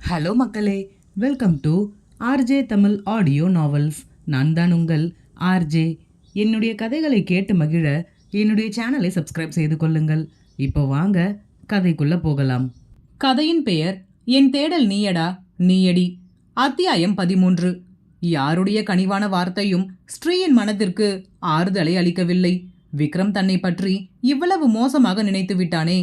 Hello மக்களே, welcome to RJ Tamil audio novels. நான் தான் உங்கள் ஆர்ஜே. என்னுடைய கதைகளை கேட்டு மகிழ என்னுடைய சேனலை சப்ஸ்கிரைப் செய்து கொள்ளுங்கள். இப்போ வாங்க கதைக்குள்ள போகலாம். கதையின் பெயர் என் தேடல் நீயடா நீயடி. அத்தியாயம் 13. யாருடைய கனிவான வார்த்தையும் ஸ்ரீயின் மனதிற்கு ஆறுதலை அளிக்கவில்லை. விக்ரம் தன்னை பற்றி இவ்வளவு மோசமாக நினைத்து விட்டானே.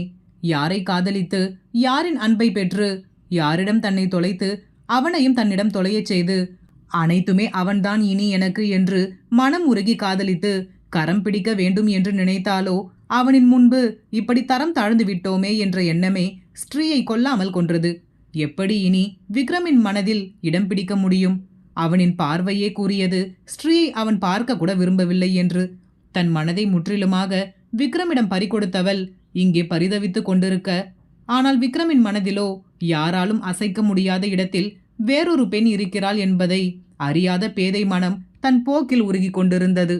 யாரை காதலித்து யாரின் அன்பை பெற்று யாரிடம் தன்னை தொலைத்து அவனையும் தன்னிடம் தொலையச் செய்து அனைத்துமே அவன்தான் இனி எனக்கு என்று மனம் உருகி காதலித்து கரம் பிடிக்க வேண்டும் என்று நினைத்தாலோ அவனின் முன்பு இப்படி தரம் தாழ்ந்து விட்டோமே என்ற எண்ணமே ஸ்ரீயை கொல்லாமல் கொன்றது. எப்படி இனி விக்ரமின் மனதில் இடம் பிடிக்க முடியும்? அவனின் பார்வையே கூறியது ஸ்ரீயை அவன் பார்க்க கூட விரும்பவில்லை என்று. தன் மனதை முற்றிலுமாக விக்ரமிடம் பறிகொடுத்தவள் இங்கே பரிதவித்து கொண்டிருக்க, ஆனால் விக்ரமின் மனதிலோ யாராலும் அசைக்க முடியாத இடத்தில் வேறொரு பெண் இருக்கிறாள் என்பதை அறியாத பேதை மனம் தன் போக்கில் உருகி கொண்டிருந்தது.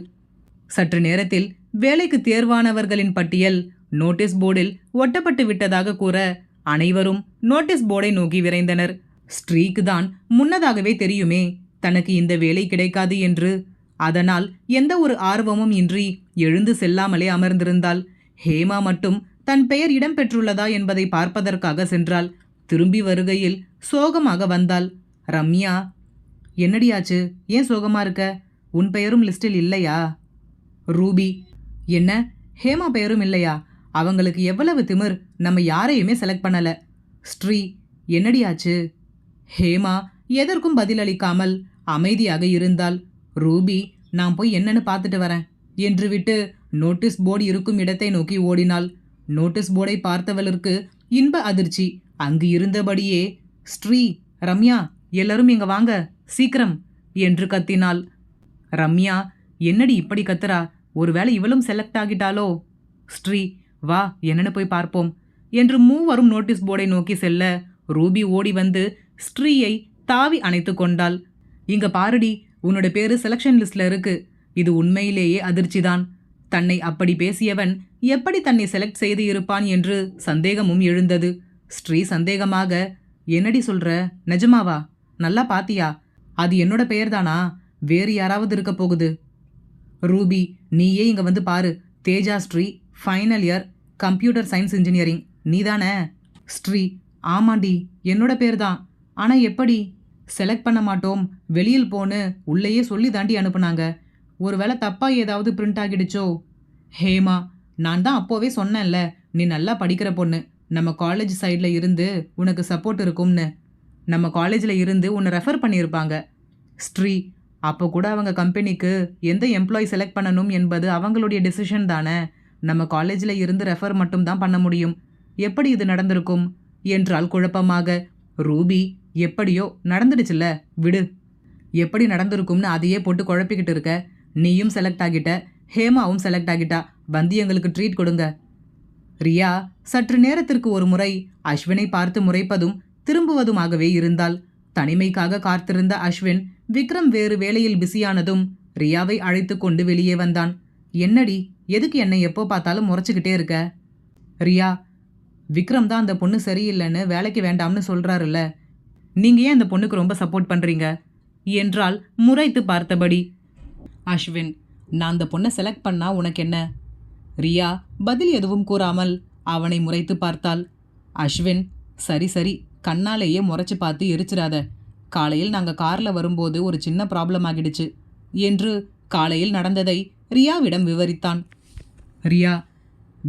சற்று நேரத்தில் வேலைக்கு தேர்வானவர்களின் பட்டியல் நோட்டீஸ் போர்டில் ஒட்டப்பட்டு விட்டதாக கூற அனைவரும் நோட்டீஸ் போர்டை நோக்கி விரைந்தனர். ஸ்ரீக்கு தான் முன்னதாகவே தெரியுமே தனக்கு இந்த வேலை கிடைக்காது என்று. அதனால் எந்த ஒரு ஆர்வமும் இன்றி எழுந்து செல்லாமலே அமர்ந்திருந்தாள். ஹேமா மட்டும் தன் பெயர் இடம்பெற்றுள்ளதா என்பதை பார்ப்பதற்காக சென்றாள். திரும்பி வருகையில் சோகமாக வந்தாள். ரம்யா, என்னடியாச்சு? ஏன் சோகமா இருக்க? உன் பெயரும் லிஸ்டில் இல்லையா? ரூபி, என்ன ஹேமா பெயரும் இல்லையா? அவங்களுக்கு எவ்வளவு திமிர், நம்ம யாரையுமே செலக்ட் பண்ணல. ஸ்ரீ, என்னடியாச்சு? ஹேமா எதற்கும் பதிலளிக்காமல் அமைதியாக இருந்தாள். ரூபி, நான் போய் என்னன்னு பார்த்துட்டு வரேன் என்று விட்டு நோட்டீஸ் போர்டு இருக்கும் இடத்தை நோக்கி ஓடினாள். நோட்டீஸ் போர்டை பார்த்தவளுக்கு இன்ப அதிர்ச்சி. அங்கு இருந்தபடியே, ஸ்ரீ, ரம்யா, எல்லாரும் இங்க வாங்க சீக்கிரம் என்று கத்தினாள். ரம்யா, என்னடி இப்படி கத்துறா? ஒருவேளை இவளும் செலக்ட் ஆகிட்டாலோ? ஸ்ரீ, வா, என்னன்னு போய் பார்ப்போம் என்று மூவரும் நோட்டீஸ் போர்டை நோக்கி செல்ல ரூபி ஓடி வந்து ஸ்ரீயை தாவி அணைத்து கொண்டாள். இங்க பாருடி, உன்னோட பேரு செலக்ஷன் லிஸ்ட்ல இருக்கு. இது உண்மையிலேயே அதிர்ச்சிதான். தன்னை அப்படி பேசியவன் எப்படி தன்னை செலக்ட் செய்து இருப்பான் என்று சந்தேகமும் எழுந்தது. ஸ்ரீ சந்தேகமாக, என்னடி சொல்ற? நிஜமாவா? நல்லா பாத்தியா? அது என்னோட பெயர்தானா? வேறு யாராவது இருக்க போகுது? ரூபி, நீயே இங்க வந்து பாரு. Teja Sri, final year, computer science engineering. நீதானே? ஸ்ரீ, ஆமாண்டி, என்னோட பேர் தான். ஆனா எப்படி? செலக்ட் பண்ண மாட்டோம், வெளியில் போன்னு உள்ளேயே சொல்லி தாண்டி அனுப்புனாங்க. ஒருவேளை தப்பா ஏதாவது பிரிண்ட் ஆகிடுச்சோ? ஹேமா, நான் தான் அப்போவே சொன்னேன்ல, நீ நல்லா படிக்கிற பொண்ணு, நம்ம காலேஜ் சைடில் இருந்து உனக்கு சப்போர்ட் இருக்கும்னு. நம்ம காலேஜில் இருந்து உன்னை ரெஃபர் பண்ணியிருப்பாங்க. ஸ்ரீ, அப்போ கூட அவங்க கம்பெனிக்கு எந்த எம்ப்ளாயி செலக்ட் பண்ணணும் என்பது அவங்களுடைய டெசிஷன் தானே. நம்ம காலேஜில் இருந்து ரெஃபர் மட்டும் தான் பண்ண முடியும். எப்படி இது நடந்திருக்கும் என்றால் குழப்பமாக. ரூபி, எப்படியோ நடந்துடுச்சுல்ல, விடு. எப்படி நடந்திருக்கும்னு அதையே போட்டு குழப்பிக்கிட்டு இருக்க. நீயும் செலக்ட் ஆகிட்ட, ஹேமாவும் செலக்ட் ஆகிட்டா. வந்து எங்களுக்கு ட்ரீட் கொடுங்க. ரியா சற்று நேரத்திற்கு ஒரு முறை அஸ்வினை பார்த்து முறைப்பதும் திரும்புவதுமாகவே இருந்தாள். தனிமைக்காக காத்திருந்த அஸ்வின் விக்ரம் வேறு வேலையில் பிஸியானதும் ரியாவை அழைத்து கொண்டு வெளியே வந்தான். என்னடி, எதுக்கு என்னை எப்போ பார்த்தாலும் முறைச்சிக்கிட்டே இருக்க? ரியா, விக்ரம் தான் அந்த பொண்ணு சரியில்லைன்னு வேலைக்கு வேண்டாம்னு சொல்றாருல்ல, நீங்க ஏன் அந்த பொண்ணுக்கு ரொம்ப சப்போர்ட் பண்றீங்க என்றால் முறைத்து பார்த்தபடி. அஸ்வின், நான் அந்த பொண்ணை செலக்ட் பண்ணா உனக்கு என்ன? ரியா பதில் எதுவும் கூறாமல் அவனை முறைத்து பார்த்தாள். அஸ்வின், சரி சரி, கண்ணாலேயே முறைச்சு பார்த்து எரிச்சிடாத. காலையில் நாங்கள் காரில் வரும்போது ஒரு சின்ன ப்ராப்ளம் ஆகிடுச்சு என்று காலையில் நடந்ததை ரியாவிடம் விவரித்தான். ரியா,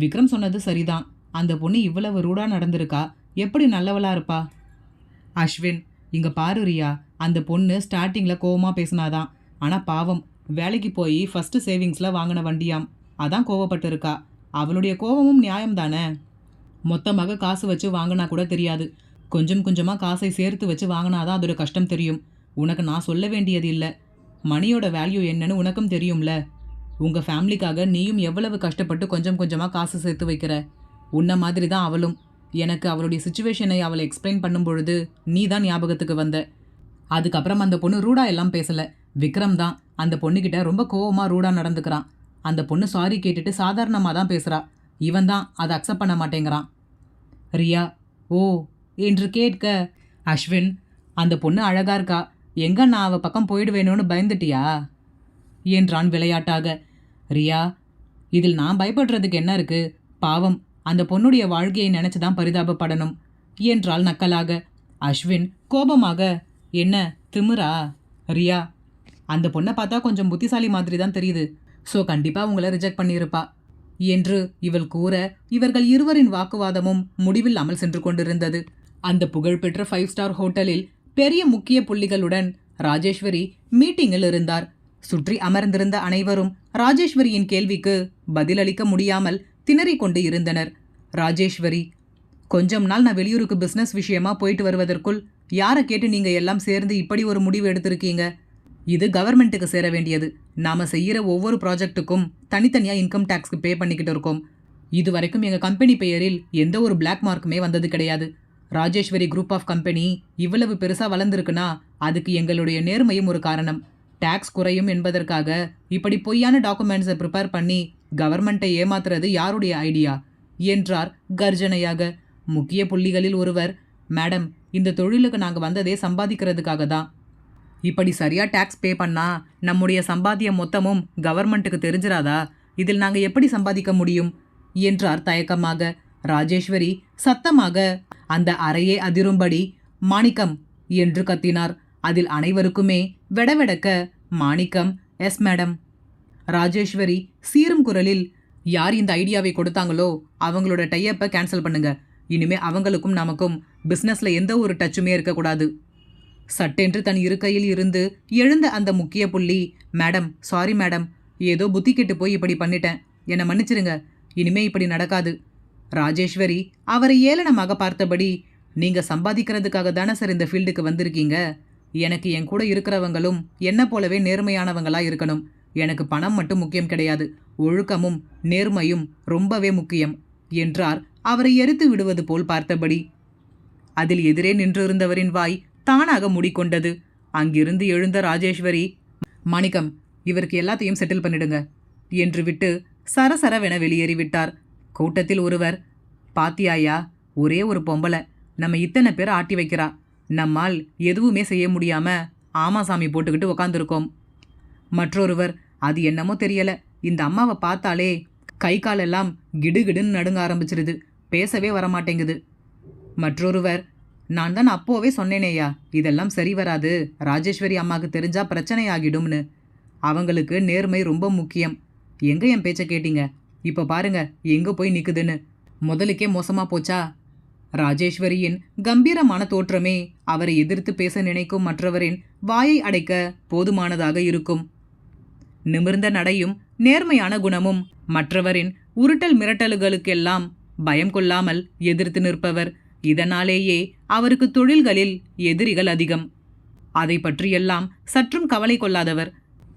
விக்ரம் சொன்னது சரிதான். அந்த பொண்ணு இவ்வளவு ரூடா நடந்திருக்கா, எப்படி நல்லவளா இருப்பா? அஸ்வின், இங்க பாரு ரியா, அந்த பொண்ணு ஸ்டார்டிங்கில் கோவமாக பேசினாதான். ஆனால் பாவம், வேலைக்கு போய் ஃபஸ்ட்டு சேவிங்ஸில் வாங்கின வண்டியாம், அதான் கோவப்பட்டு இருக்கா. அவளுடைய கோவமும் நியாயம்தானே. மொத்தமாக காசு வச்சு வாங்கினா கூட தெரியாது, கொஞ்சம் கொஞ்சமாக காசை சேர்த்து வச்சு வாங்கினாதான் அதோட கஷ்டம் தெரியும். உனக்கு நான் சொல்ல வேண்டியது இல்லை. மணியோட வேல்யூ என்னன்னு உனக்கும் தெரியும்ல. உங்கள் ஃபேமிலிக்காக நீயும் எவ்வளவு கஷ்டப்பட்டு கொஞ்சம் கொஞ்சமாக காசு சேர்த்து வைக்கிற. உன்ன மாதிரி தான் அவளும். எனக்கு அவளுடைய சுச்சுவேஷனை அவளை எக்ஸ்பிளைன் பண்ணும் பொழுது நீ தான் ஞாபகத்துக்கு வந்த. அதுக்கப்புறம் அந்த பொண்ணு ரூடா எல்லாம் பேசலை. விக்ரம் தான் அந்த பொண்ணுக்கிட்ட ரொம்ப கோவமாக ரூடா நடந்துக்கிறான். அந்த பொண்ணு சாரி கேட்டுட்டு சாதாரணமாக தான் பேசுகிறா. இவன் தான் அதை அக்செப்ட் பண்ண மாட்டேங்கிறான். ரியா, ஓ என்று கேட்க அஸ்வின், அந்த பொண்ணு அழகா இருக்கா, எங்க நான் அவ பக்கம் போயிடுவேணும்னு பயந்துட்டியா என்றான் விளையாட்டாக. ரியா, இதில் நான் பயப்படுறதுக்கு என்ன இருக்கு? பாவம், அந்த பொண்ணுடைய வாழ்க்கையை நினைச்சுதான் பரிதாபப்படணும் என்றாள் நக்கலாக. அஸ்வின் கோபமாக, என்ன திமிரா? ரியா, அந்த பொண்ணை பார்த்தா கொஞ்சம் புத்திசாலி மாதிரி தான் தெரியுது. ஸோ கண்டிப்பாக உங்களை ரிஜெக்ட் பண்ணியிருப்பா என்று இவள் கூற, இவர்கள் இருவரின் வாக்குவாதமும் முடிவில்லாமல் சென்று கொண்டிருந்தது. அந்த புகழ்பெற்ற 5 ஸ்டார் ஹோட்டலில் பெரிய முக்கிய புள்ளிகளுடன் ராஜேஸ்வரி மீட்டிங்கில் இருந்தார். சுற்றி அமர்ந்திருந்த அனைவரும் ராஜேஸ்வரியின் கேள்விக்கு பதிலளிக்க முடியாமல் திணறிக் கொண்டு இருந்தனர். ராஜேஸ்வரி, கொஞ்சம் நாள் நான் வெளியூருக்கு பிஸ்னஸ் விஷயமா போயிட்டு வருவதற்குள் யாரை கேட்டு நீங்க எல்லாம் சேர்ந்து இப்படி ஒரு முடிவு எடுத்திருக்கீங்க? இது கவர்மெண்ட்டுக்கு சேர வேண்டியது. நாம செய்யற ஒவ்வொரு ப்ராஜெக்ட்டுக்கும் தனித்தனியா இன்கம் டேக்ஸ்க்கு பே பண்ணிக்கிட்டு இருக்கோம். இது வரைக்கும் எங்க கம்பெனி பெயரில் எந்த ஒரு பிளாக் மார்க்குமே வந்தது கிடையாது. ராஜேஸ்வரி குரூப் ஆஃப் கம்பெனி இவ்வளவு பெருசா வளர்ந்துருக்குன்னா அதுக்கு எங்களுடைய நேர்மையும் ஒரு காரணம். டேக்ஸ் குறையும் என்பதற்காக இப்படி பொய்யான டாக்குமெண்ட்ஸை ப்ரிப்பேர் பண்ணி கவர்மெண்ட்டை ஏமாத்துறது யாருடைய ஐடியா என்றார் கர்ஜனையாக. முக்கிய புள்ளிகளில் ஒருவர், மேடம், இந்த தொழிலுக்கு நாங்கள் வந்ததே சம்பாதிக்கிறதுக்காக தான். இப்படி சரியா டேக்ஸ் பே பண்ணா நம்முடைய சம்பாத்தியம் மொத்தமும் கவர்மெண்ட்டுக்கு தெரிஞ்சிராதா? இதில் நாங்கள் எப்படி சம்பாதிக்க முடியும் என்றார் தயக்கமாக. ராஜேஸ்வரி சத்தமாக அந்த அறையே அதிரும்படி மாணிக்கம் என்று கத்தினார். அதில் அனைவருக்குமே வெடவெடக்க மாணிக்கம், எஸ் மேடம். ராஜேஸ்வரி சீரும் குரலில், யார் இந்த ஐடியாவை கொடுத்தாங்களோ அவங்களோட டையப்பை கேன்சல் பண்ணுங்க. இனிமே அவங்களுக்கும் நமக்கும் பிஸ்னஸ்ல எந்த ஒரு டச்சுமே இருக்கக்கூடாது. சட்டென்று தன் இருக்கையில் இருந்து எழுந்த அந்த முக்கிய புள்ளி, மேடம், சாரி மேடம், ஏதோ புத்தி கெட்டு போய் இப்படி பண்ணிட்டேன், என்னை மன்னிச்சிருங்க, இனிமே இப்படி நடக்காது. ராஜேஸ்வரி அவரை ஏளனமாக பார்த்தபடி, நீங்க சம்பாதிக்கிறதுக்காக தானே சார் இந்த ஃபீல்டுக்கு வந்திருக்கீங்க. எனக்கு என் கூட இருக்கிறவங்களும் என்ன போலவே நேர்மையானவங்களா இருக்கணும். எனக்கு பணம் மட்டும் முக்கியம் கிடையாது, ஒழுக்கமும் நேர்மையும் ரொம்பவே முக்கியம் என்றார் அவரை எரித்து விடுவது போல் பார்த்தபடி. அதில் எதிரே நின்றிருந்தவரின் வாய் தானாக மூடிக்கொண்டது. அங்கிருந்து எழுந்த ராஜேஸ்வரி, மாணிக்கம், இவருக்கு எல்லாத்தையும் செட்டில் பண்ணிடுங்க என்று விட்டு சரசரவென வெளியேறிவிட்டார். கூட்டத்தில் ஒருவர், பாத்தியாயா, ஒரே ஒரு பொம்பளை நம்ம இத்தனை பேர் ஆட்டி வைக்கிறா, நம்மால் எதுவுமே செய்ய முடியாம ஆமாசாமி போட்டுக்கிட்டு உக்காந்துருக்கோம். மற்றொருவர், அது என்னமோ தெரியல, இந்த அம்மாவை பார்த்தாலே கை காலெல்லாம் கிடுகிடுன்னு நடுங்க ஆரம்பிச்சிருது, பேசவே வரமாட்டேங்குது. மற்றொருவர், நான் தான் அப்போவே சொன்னேனேயா, இதெல்லாம் சரி வராது, ராஜேஸ்வரி அம்மாவுக்கு தெரிஞ்சா பிரச்சனை ஆகிடும்னு. அவங்களுக்கு நேர்மை ரொம்ப முக்கியம். எங்க என் பேச்ச கேட்டீங்க? இப்போ பாருங்க எங்க போய் நிக்குதுன்னு. முதலுக்கே மோசமா போச்சா? ராஜேஸ்வரியின் கம்பீரமான தோற்றமே அவரை எதிர்த்து பேச நினைக்கும் மற்றவரின் வாயை அடைக்க போதுமானதாக இருக்கும். நிமிர்ந்த நடையும் நேர்மையான குணமும் மற்றவரின் உருட்டல் மிரட்டல்களுக்கெல்லாம் பயம் கொள்ளாமல் எதிர்த்து நிற்பவர். இதனாலேயே அவருக்கு தொழில்களில் எதிரிகள் அதிகம். அதை பற்றியெல்லாம் சற்றும் கவலை கொள்ளாதவர்.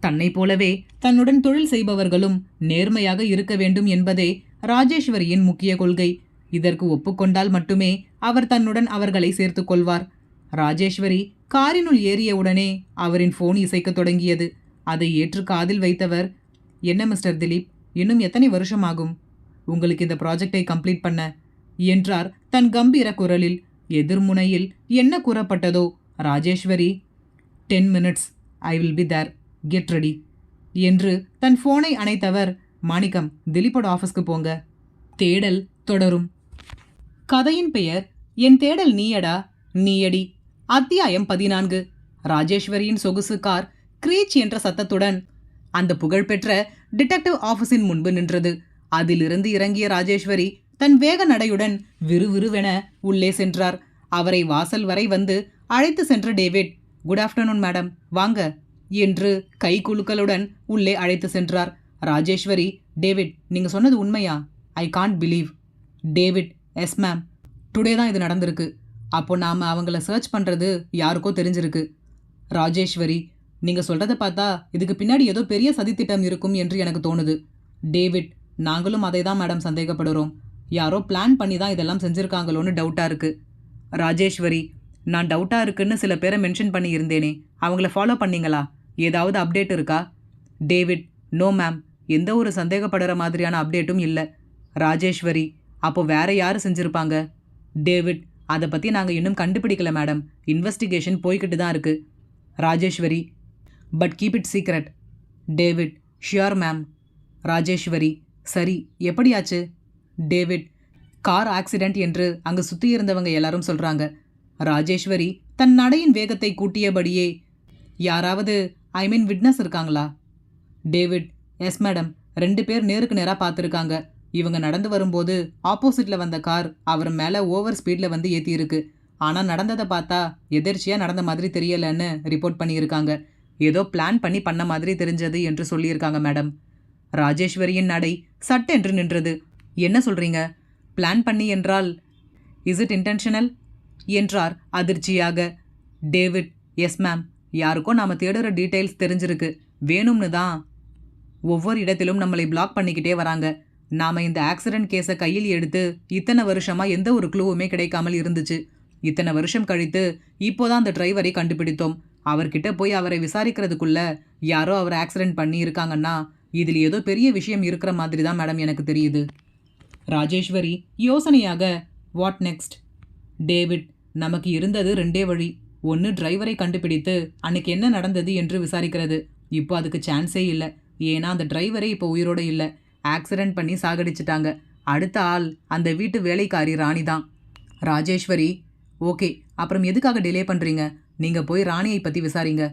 தன்னை போலவே தன்னுடன் தொழில் செய்பவர்களும் நேர்மையாக இருக்க வேண்டும் என்பதே ராஜேஸ்வரியின் முக்கிய கொள்கை. இதற்கு ஒப்புக்கொண்டால் மட்டுமே அவர் தன்னுடன் அவர்களை சேர்த்து கொள்வார். ராஜேஸ்வரி காரினுள் ஏறியவுடனே அவரின் போன் இசைக்கத் தொடங்கியது. அதை ஏற்று காதில் வைத்தவர், என்ன மிஸ்டர் திலீப், இன்னும் எத்தனை வருஷம் ஆகும் உங்களுக்கு இந்த ப்ராஜெக்டை கம்ப்ளீட் பண்ண என்றார் தன் கம்பீர குரலில். எதிர்முனையில் என்ன கூறப்பட்டதோ Rajeshwari, 10 minutes, I will be there, get ready என்று தன் போனை அணைத்தவர், மாணிக்கம், திலீப்போட ஆஃபீஸ்க்கு போங்க. தேடல் தொடரும். கதையின் பெயர் என் தேடல் நீயடா நீயடி. அத்தியாயம் 14. ராஜேஸ்வரியின் சொகுசு கார் கிரீச் என்ற சத்தத்துடன் அந்த புகழ்பெற்ற டிடெக்டிவ் ஆஃபீஸின் முன்பு நின்றது. அதிலிருந்து இறங்கிய ராஜேஸ்வரி தன் வேக நடையுடன் விறுவிறுவென உள்ளே சென்றார். அவரை வாசல் வரை வந்து அழைத்து சென்ற டேவிட், குட் ஆஃப்டர்நூன் மேடம், வாங்க என்று கை குலுக்கலுடன் உள்ளே அழைத்து சென்றார். ராஜேஸ்வரி, டேவிட், நீங்க சொன்னது உண்மையா? I can't believe. David, yes ma'am, today தான் இது நடந்திருக்கு. அப்போ நாம அவங்கள சர்ச் பண்றது யாருக்கோ தெரிஞ்சிருக்கு. ராஜேஸ்வரி, நீங்க சொல்றத பார்த்தா இதுக்கு பின்னாடி ஏதோ பெரிய சதித்திட்டம் இருக்கும் என்று எனக்கு தோணுது. டேவிட், நாங்களும் அதை தான் மேடம் சந்தேகப்படுறோம். யாரோ பிளான் பண்ணி தான் இதெல்லாம் செஞ்சிருக்காங்களோன்னு டவுட்டா இருக்கு. ராஜேஸ்வரி, நான் டவுட்டா இருக்குன்னு சில பேரை மென்ஷன் பண்ணி இருந்தேனே, அவங்கள ஃபாலோ பண்ணீங்களா? ஏதாவது அப்டேட் இருக்கா? டேவிட், நோ மேம், எந்த ஒரு சந்தேகப்படுற மாதிரியான அப்டேட்டும் இல்லை. ராஜேஸ்வரி, அப்போ வேற யாரு செஞ்சிருப்பாங்க? டேவிட், அதை பற்றி நாங்கள் இன்னும் கண்டுபிடிக்கல மேடம். இன்வெஸ்டிகேஷன் போய்கிட்டு தான் இருக்கு. Rajeshwari, but keep it secret. David, sure ma'am. Rajeshwari, சரி, எப்படியாச்சு? டேவிட், கார் ஆக்சிடென்ட் என்று அங்கு சுற்றி இருந்தவங்க எல்லாரும் சொல்கிறாங்க. ராஜேஸ்வரி தன் நடையின் வேகத்தை கூட்டியபடியே, யாராவது விட்னஸ் இருக்காங்களா? டேவிட், எஸ் மேடம், 2 பேர் நேருக்கு நேராக பார்த்துருக்காங்க. இவங்க நடந்து வரும்போது ஆப்போசிட்டில் வந்த கார் அவர் மேலே ஓவர் ஸ்பீடில் வந்து ஏற்றியிருக்கு. ஆனால் நடந்ததை பார்த்தா எதிர்ச்சியாக நடந்த மாதிரி தெரியலன்னு ரிப்போர்ட் பண்ணியிருக்காங்க. ஏதோ பிளான் பண்ண மாதிரி தெரிஞ்சது என்று சொல்லியிருக்காங்க மேடம். ராஜேஸ்வரியின் நடை சட்டென்று நின்றது. என்ன சொல்கிறீங்க? பிளான் பண்ணி என்றால் இஸ் இட் இன்டென்ஷனல் என்றார் அதிர்ச்சியாக. டேவிட், எஸ் மேம், யாருக்கோ நாம் தேடுற டீட்டெயில்ஸ் தெரிஞ்சிருக்கு. வேணும்னு தான் ஒவ்வொரு இடத்திலும் நம்மளை பிளாக் பண்ணிக்கிட்டே வராங்க. நாம் இந்த ஆக்சிடென்ட் கேஸை கையில் எடுத்து இத்தனை வருஷமாக எந்த ஒரு க்ளூவுமே கிடைக்காமல் இருந்துச்சு. இத்தனை வருஷம் கழித்து இப்போதான் அந்த டிரைவரை கண்டுபிடித்தோம். அவர்கிட்ட போய் அவரை விசாரிக்கிறதுக்குள்ள யாரோ அவர் ஆக்சிடென்ட் பண்ணி இருக்காங்கன்னா இதில் ஏதோ பெரிய விஷயம் இருக்கிற மாதிரி தான் மேடம் எனக்கு தெரியுது. ராஜேஸ்வரி யோசனையாக, வாட் நெக்ஸ்ட்? டேவிட், நமக்கு இருந்தது 2 வழி. ஒன்று டிரைவரை கண்டுபிடித்து அன்னைக்கு என்ன நடந்தது என்று விசாரிக்கிறது. இப்போ அதுக்கு சான்ஸே இல்லை. ஏன்னா அந்த டிரைவரே இப்போ உயிரோடு இல்லை. ஆக்சிடென்ட் பண்ணி சாகடிச்சிட்டாங்க. அடுத்த ஆள் அந்த வீட்டு வேலைக்காரி ராணி தான். ராஜேஸ்வரி, ஓகே, அப்புறம் எதுக்காக டிலே பண்ணுறீங்க? நீங்கள் போய் ராணியை பற்றி விசாரிங்க.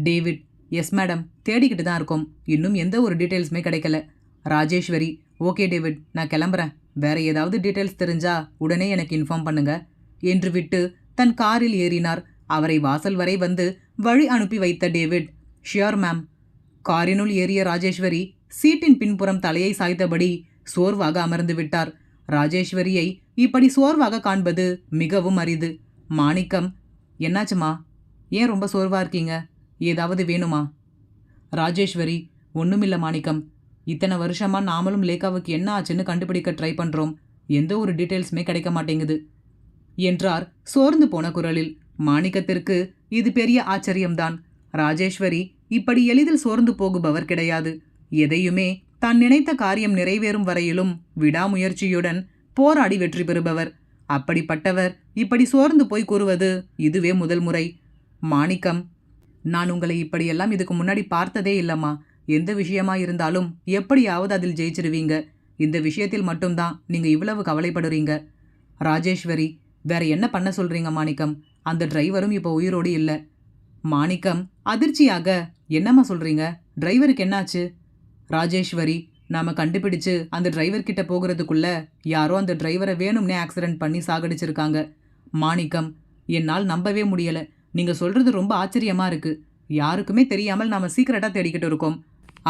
டேவிட், எஸ் மேடம், தேடிக்கிட்டு தான் இருக்கோம். இன்னும் எந்த ஒரு டீட்டெயில்ஸுமே கிடைக்கல. ராஜேஸ்வரி, ஓகே டேவிட், நான் கிளம்புறேன். வேற ஏதாவது டீட்டெயில்ஸ் தெரிஞ்சா உடனே எனக்கு இன்ஃபார்ம் பண்ணுங்க என்று விட்டு தன் காரில் ஏறினார். அவரை வாசல் வரை வந்து வழி அனுப்பி வைத்த டேவிட், ஷியோர் மேம். காரினுள் ஏறிய ராஜேஸ்வரி சீட்டின் பின்புறம் தலையை சாய்த்தபடி சோர்வாக அமர்ந்து விட்டார். ராஜேஸ்வரியை இப்படி சோர்வாக காண்பது மிகவும் அரிது. மாணிக்கம், என்னாச்சுமா? ஏன் ரொம்ப சோர்வா இருக்கீங்க? ஏதாவது வேணுமா? ராஜேஸ்வரி, ஒன்றுமில்ல மாணிக்கம். இத்தனை வருஷமா நாமளும் லேக்காவுக்கு என்ன ஆச்சுன்னு கண்டுபிடிக்க ட்ரை பண்ணுறோம். எந்த ஒரு டீட்டெயில்ஸுமே கிடைக்க மாட்டேங்குது என்றார் சோர்ந்து போன குரலில். மாணிக்கத்திற்கு இது பெரிய ஆச்சரியம்தான். ராஜேஸ்வரி இப்படி எளிதில் சோர்ந்து போகுபவர் கிடையாது. எதையுமே தான் நினைத்த காரியம் நிறைவேறும் வரையிலும் விடாமுயற்சியுடன் போராடி வெற்றி பெறுபவர். அப்படிப்பட்டவர் இப்படி சோர்ந்து போய் கூறுவது இதுவே முதல் முறை. மாணிக்கம், நான் உங்களை இப்படியெல்லாம் இதுக்கு முன்னாடி பார்த்ததே இல்லைம்மா. எந்த விஷயமா இருந்தாலும் எப்படியாவது அதில் ஜெயிச்சிருவீங்க. இந்த விஷயத்தில் மட்டும்தான் நீங்கள் இவ்வளவு கவலைப்படுறீங்க. ராஜேஸ்வரி, வேற என்ன பண்ண சொல்றீங்க மாணிக்கம்? அந்த டிரைவரும் இப்போ உயிரோடு இல்லை. மாணிக்கம் அதிர்ச்சியாக, என்னம்மா சொல்றீங்க? டிரைவருக்கு என்னாச்சு? ராஜேஸ்வரி, நாம கண்டுபிடிச்சு அந்த டிரைவர்கிட்ட போகிறதுக்குள்ள யாரோ அந்த டிரைவரை வேணும்னே ஆக்சிடென்ட் பண்ணி சாகடிச்சிருக்காங்க. மாணிக்கம், என்னால் நம்பவே முடியல. நீங்க சொல்றது ரொம்ப ஆச்சரியமா இருக்கு. யாருக்குமே தெரியாமல் நாம சீக்கிரட்டா தேடிக்கிட்டு இருக்கோம்.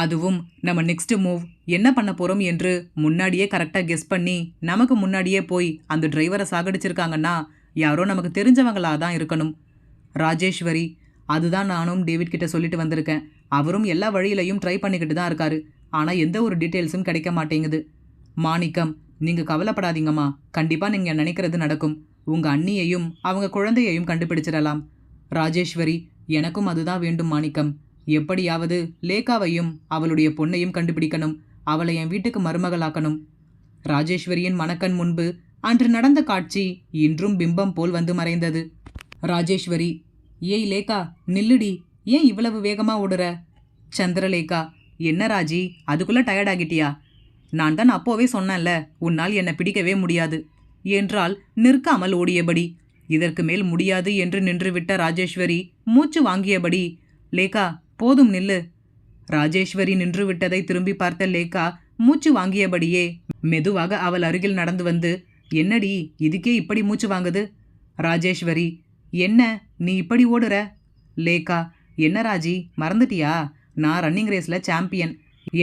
அதுவும் நம்ம நெக்ஸ்ட் மூவ் என்ன பண்ண போறோம் என்று முன்னாடியே கரெக்டாக கெஸ் பண்ணி நமக்கு முன்னாடியே போய் அந்த டிரைவரை சாகடிச்சிருக்காங்கன்னா யாரோ நமக்கு தெரிஞ்சவங்களா தான் இருக்கணும். ராஜேஸ்வரி, அதுதான் நானும் டேவிட் கிட்ட சொல்லிட்டு வந்திருக்கேன். அவரும் எல்லா வழியிலையும் ட்ரை பண்ணிக்கிட்டு தான் இருக்காரு. ஆனால் எந்த ஒரு டீட்டெயில்ஸும் கிடைக்க மாட்டேங்குது. மாணிக்கம், நீங்கள் கவலைப்படாதீங்கம்மா. கண்டிப்பாக நீங்கள் நினைக்கிறது நடக்கும். உங்கள் அண்ணியையும் அவங்க குழந்தையையும் கண்டுபிடிச்சிடலாம். ராஜேஸ்வரி, எனக்கும் அதுதான் வேண்டும் மாணிக்கம். எப்படியாவது லேக்காவையும் அவளுடைய பொண்ணையும் கண்டுபிடிக்கணும். அவளை என் வீட்டுக்கு மருமகளாக்கணும். ராஜேஸ்வரியின் மனக்கண் முன்பு அன்று நடந்த காட்சி இன்றும் பிம்பம் போல் வந்து மறைந்தது. ராஜேஸ்வரி, ஏய் லேக்கா, நில்லுடி. ஏன் இவ்வளவு வேகமா ஓடுற? சந்திரலேகா, என்ன ராஜி, அதுக்குள்ள டயர்ட் ஆகிட்டியா? நான் தான் அப்போவே சொன்னேன்ல, உன்னால் என்னை பிடிக்கவே முடியாது என்றால் நிற்காமல் ஓடியபடி. இதற்கு மேல் முடியாது என்று நின்றுவிட்ட ராஜேஸ்வரி மூச்சு வாங்கியபடி, லேக்கா போதும் நில்லு. ராஜேஸ்வரி நின்று விட்டதை திரும்பி பார்த்த லேக்கா மூச்சு வாங்கியபடியே மெதுவாக அவள் அருகில் நடந்து வந்து, என்னடி இதுக்கே இப்படி மூச்சு வாங்குது? ராஜேஸ்வரி, என்ன நீ இப்படி ஓடுற? லேக்கா, என்ன ராஜி, மறந்துட்டியா? நான் ரன்னிங் ரேஸில் சாம்பியன்.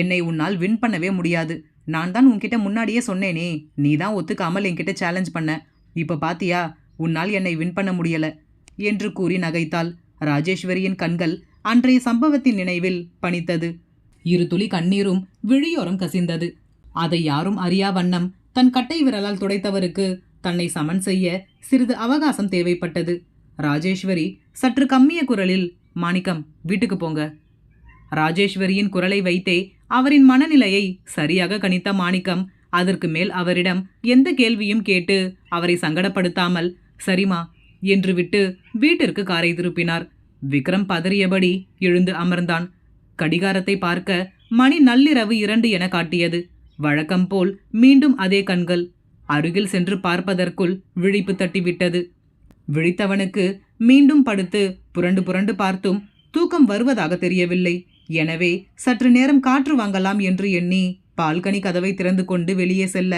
என்னை உன்னால் வின் பண்ணவே முடியாது. நான் தான் உன்கிட்ட முன்னாடியே சொன்னேனே. நீ தான் ஒத்துக்காமல் என்கிட்ட சேலஞ்ச் பண்ண. இப்போ பாத்தியா, உன்னால் என்னை வின் பண்ண முடியல என்று கூறி நகைத்தாள். ராஜேஸ்வரியின் கண்கள் அன்றைய சம்பவத்தின் நினைவில் பனித்தது. 2 துளி கண்ணீரும் விழியோரம் கசிந்தது. அதை யாரும் அறியா வண்ணம் தன் கட்டை விரலால் துடைத்தவருக்கு தன்னை சமன் செய்ய சிறிது அவகாசம் தேவைப்பட்டது. ராஜேஸ்வரி சற்று கம்மிய குரலில், மாணிக்கம் வீட்டுக்கு போங்க. ராஜேஸ்வரியின் குரலை வைத்தே அவரின் மனநிலையை சரியாக கணித்த மாணிக்கம் அதற்கு மேல் அவரிடம் எந்த கேள்வியும் கேட்டு அவரை சங்கடப்படுத்தாமல் சரிமா என்று விட்டு வீட்டிற்கு காரை திருப்பினார். விக்ரம் பதறியபடி எழுந்து அமர்ந்தான். கடிகாரத்தை பார்க்க மணி நள்ளிரவு 2 என காட்டியது. வழக்கம் போல் மீண்டும் அதே கண்கள். அருகில் சென்று பார்ப்பதற்குள் விழிப்பு தட்டிவிட்டது. விழித்தவனுக்கு மீண்டும் படுத்து புரண்டு புரண்டு பார்த்தும் தூக்கம் வருவதாக தெரியவில்லை. எனவே சற்று நேரம் காற்று வாங்கலாம் என்று எண்ணி பால்கனி கதவை திறந்து கொண்டு வெளியே செல்ல,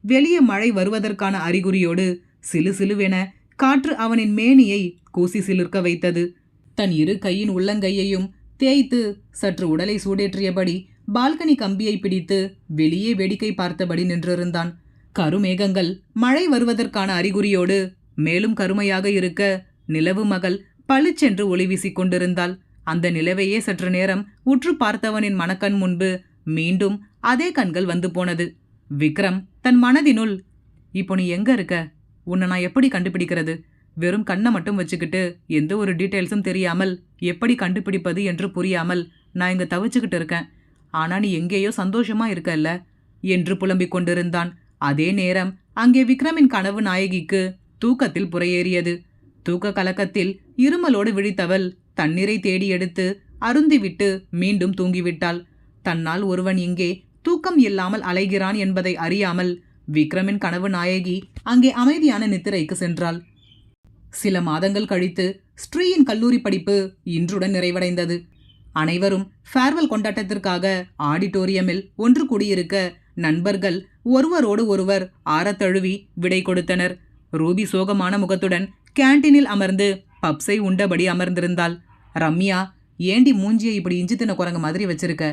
வெளியே மழை வருவதற்கான அறிகுறியோடு சிலு சிலுவென காற்று அவனின் மேனியை கூசி சிலிர்க்க வைத்தது. தன் இரு கையின் உள்ளங்கையையும் தேய்த்து சற்று உடலை சூடேற்றியபடி பால்கனி கம்பியை பிடித்து வெளியே வேடிக்கை பார்த்தபடி நின்றிருந்தான். கருமேகங்கள் மழை வருவதற்கான அறிகுறியோடு மேலும் கருமையாக இருக்க நிலவு மகள் பளிச்சென்று ஒளி வீசிக் கொண்டிருந்தாள். அந்த நிலவையே சற்று நேரம் உற்று பார்த்தவனின் மனக்கண் முன்பு மீண்டும் அதே கண்கள் வந்து போனது. விக்ரம் தன் மனதினுள், இப்போ நீ எங்க இருக்க? உன்னை நான் எப்படி கண்டுபிடிக்கிறது? வெறும் கண்ணை மட்டும் வச்சுக்கிட்டு எந்த ஒரு டீட்டெயில்ஸும் தெரியாமல் எப்படி கண்டுபிடிப்பது என்று புரியாமல் நான் இங்க தவிச்சுக்கிட்டு இருக்கேன். ஆனா நீ எங்கேயோ சந்தோஷமா இருக்கல்ல என்று புலம்பிக் கொண்டிருந்தான். அதே நேரம் அங்கே விக்ரமின் கனவு நாயகிக்கு தூக்கத்தில் புறையேறியது. தூக்க கலக்கத்தில் இருமலோடு விழித்தவள் தண்ணீரை தேடி எடுத்து அருந்திவிட்டு மீண்டும் தூங்கிவிட்டாள். தன்னால் ஒருவன் இங்கே தூக்கம் இல்லாமல் அலைகிறான் என்பதை அறியாமல் விக்ரமின் கனவு நாயகி அங்கே அமைதியான நித்திரைக்கு சென்றாள். சில மாதங்கள் கழித்து ஸ்ரீயின் கல்லூரி படிப்பு இன்றுடன் நிறைவடைந்தது. அனைவரும் ஃபேர்வெல் கொண்டாட்டத்திற்காக ஆடிட்டோரியமில் ஒன்று கூடியிருக்க நண்பர்கள் ஒருவரோடு ஒருவர் ஆரத்தழுவி விடை கொடுத்தனர். ரூபி சோகமான முகத்துடன் கேண்டீனில் அமர்ந்து பப்ஸை உண்டபடி அமர்ந்திருந்தாள். ரம்யா, ஏண்டி மூஞ்சியை இப்படி இஞ்சி தின்ன குரங்கு மாதிரி வச்சிருக்க?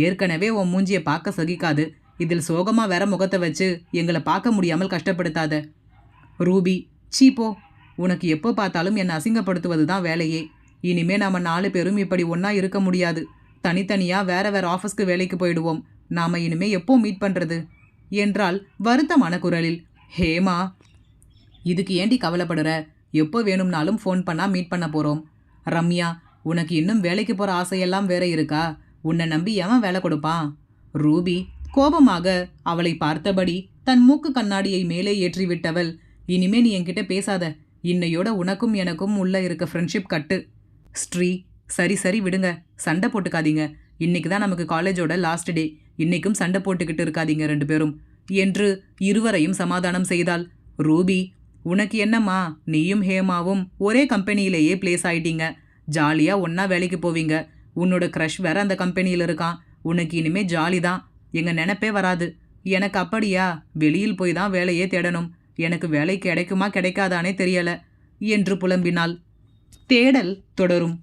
ஏற்கனவே உன் மூஞ்சியை பார்க்க சகிக்காது. இதில் சோகமா வேற முகத்தை வச்சு எங்களை பார்க்க முடியாமல் கஷ்டப்படுத்தாத. ரூபி, சீப்போ, உனக்கு எப்போ பார்த்தாலும் என்னை அசிங்கப்படுத்துவது தான் வேலையே. இனிமே நாம 4 பேரும் இப்படி ஒன்றா இருக்க முடியாது. தனித்தனியாக வேற வேற ஆஃபீஸ்க்கு வேலைக்கு போயிடுவோம். நாம இனிமே எப்போ மீட் பண்ணுறது என்றால் வருத்தமான குரலில். ஹேமா, இதுக்கு ஏண்டி கவலைப்படுற? எப்போ வேணும்னாலும் ஃபோன் பண்ணால் மீட் பண்ண போகிறோம். ரம்யா, உனக்கு இன்னும் வேலைக்கு போகிற ஆசையெல்லாம் வேற இருக்கா? உன்னை நம்பி எவன் வேலை கொடுப்பான்? ரூபி கோபமாக அவளை பார்த்தபடி தன் மூக்கு கண்ணாடியை மேலே ஏற்றிவிட்டவள், இனிமே நீ என்கிட்ட பேசாத. இன்னையோட உனக்கும் எனக்கும் உள்ள இருக்க ஃப்ரெண்ட்ஷிப் கட்டு. ஸ்ரீ, சரி சரி விடுங்க, சண்டை போட்டுக்காதீங்க. இன்னைக்கு தான் நமக்கு காலேஜோட லாஸ்ட் டே. இன்னைக்கும் சண்டை போட்டுக்கிட்டு இருக்காதீங்க 2 பேரும் என்று இருவரையும் சமாதானம் செய்தாள். ரூபி, உனக்கு என்னம்மா, நீயும் ஹேமாவும் ஒரே கம்பெனியிலேயே பிளேஸ் ஆயிட்டீங்க. ஜாலியாக ஒன்றா வேலைக்கு போவீங்க. உன்னோட க்ரஷ் வேற அந்த கம்பெனியில் இருக்கான். உனக்கு இனிமே ஜாலி தான். எங்கள் நினைப்பே வராது. எனக்கு அப்படியா? வெளியில் போய் தான் வேலையே தேடணும். எனக்கு வேலை கிடைக்குமா கிடைக்காதானே தெரியல என்று புலம்பினாள். தேடல் தொடரும்.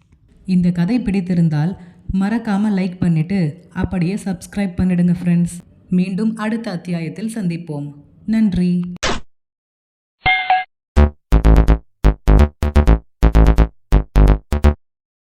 இந்த கதை பிடித்திருந்தால் மறக்காம லைக் பண்ணிட்டு அப்படியே சப்ஸ்கிரைப் பண்ணிடுங்க ஃப்ரெண்ட்ஸ். மீண்டும் அடுத்த அத்தியாயத்தில் சந்திப்போம். நன்றி.